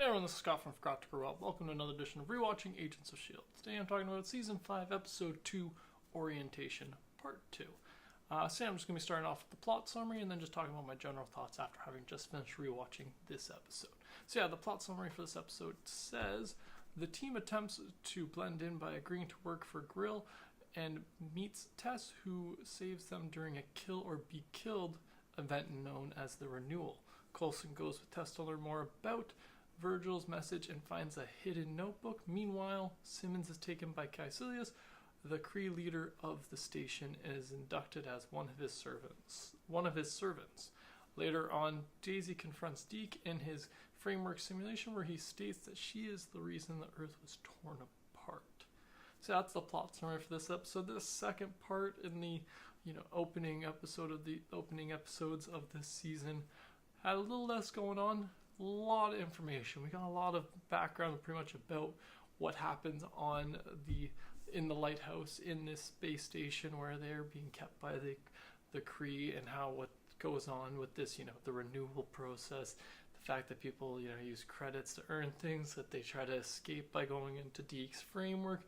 Hey everyone, this is Scott from Forgot to Grow Up. Welcome to another edition of ReWatching Agents of S.H.I.E.L.D. Today I'm talking about Season 5, Episode 2, Orientation, Part 2. So I'm just going to be starting off with the plot summary and then just talking about my general thoughts after having just finished rewatching this episode. So yeah, the plot summary for this episode says, the team attempts to blend in by agreeing to work for Grill and meets Tess, who saves them during a kill or be killed event known as the Renewal. Coulson goes with Tess to learn more about Virgil's message and finds a hidden notebook. Meanwhile, Simmons is taken by Caecilius, the Cree leader of the station, and is inducted as one of his servants. Later on, Daisy confronts Deke in his framework simulation where he states that she is the reason the Earth was torn apart. So that's the plot summary for this episode. The second part in the opening episodes of this season had a little less going on. A lot of information. We got a lot of background pretty much about what happens in the lighthouse in this space station where they're being kept by the Cree, and what goes on with this, the renewal process, the fact that people, use credits to earn things, that they try to escape by going into Deke's framework,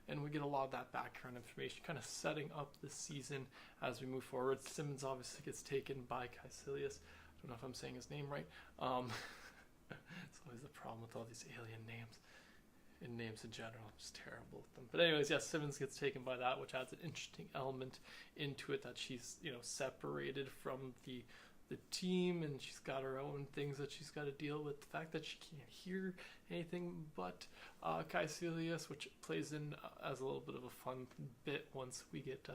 and we get a lot of that background information kind of setting up the season as we move forward. Simmons obviously gets taken by Caecilius. I don't know if I'm saying his name right. It's always the problem with all these alien names. And names in general, I'm just terrible with them. But anyways, yes, Simmons gets taken by that, which adds an interesting element into it, that she's, separated from the team, and she's got her own things that she's got to deal with. The fact that she can't hear anything but Caecilius, which plays in as a little bit of a fun bit once we get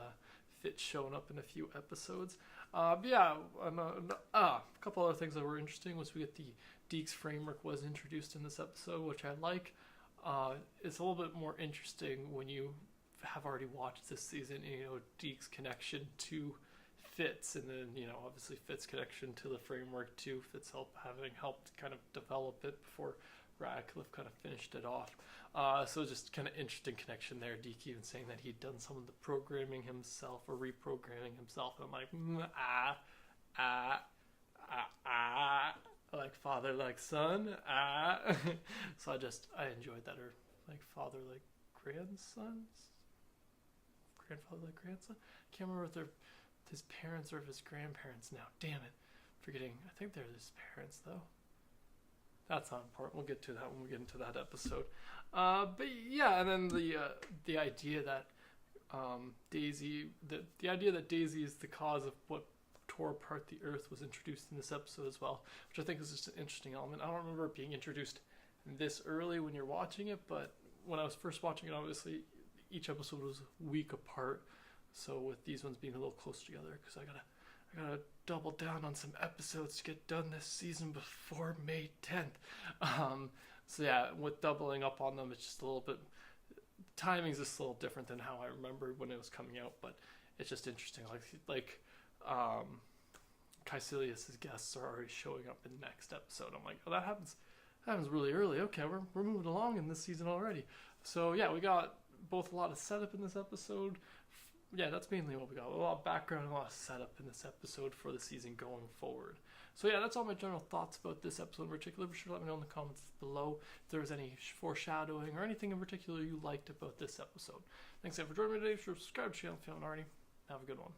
Fitz showing up in a few episodes. A couple other things that were interesting was we get the Deke's framework was introduced in this episode, which I like. It's a little bit more interesting when you have already watched this season, Deke's connection to Fitz, and then, obviously Fitz's connection to the framework too. Fitz having helped kind of develop it before Radcliffe kind of finished it off. So just kind of interesting connection there. Deke even saying that he'd done some of the programming himself or reprogramming himself. And I'm like, like father, like son. So I enjoyed that. Or like father, like grandsons. Grandfather, like grandson. Can't remember if they're his parents or if his grandparents now. Damn it. Forgetting. I think they're his parents though. That's not important. We'll get to that when we get into that episode. But yeah, and then the idea that Daisy is the cause of what tore apart the Earth was introduced in this episode as well, which I think is just an interesting element. I don't remember it being introduced this early when you're watching it, but when I was first watching it, obviously each episode was a week apart. So with these ones being a little closer together, because I gotta double down on some episodes to get done this season before May 10th. So yeah, with doubling up on them, it's just a little bit, timing's just a little different than how I remembered when it was coming out, but it's just interesting. Like Caecilius' guests are already showing up in the next episode. I'm like, oh, that happens really early. Okay, we're moving along in this season already. So yeah, we got both a lot of setup in this episode. Yeah, that's mainly what we got. A lot of background, a lot of setup in this episode for the season going forward. So yeah, that's all my general thoughts about this episode in particular. Be sure to let me know in the comments below if there was any foreshadowing or anything in particular you liked about this episode. Thanks again for joining me today. Be sure to subscribe to the channel if you haven't already. Have a good one.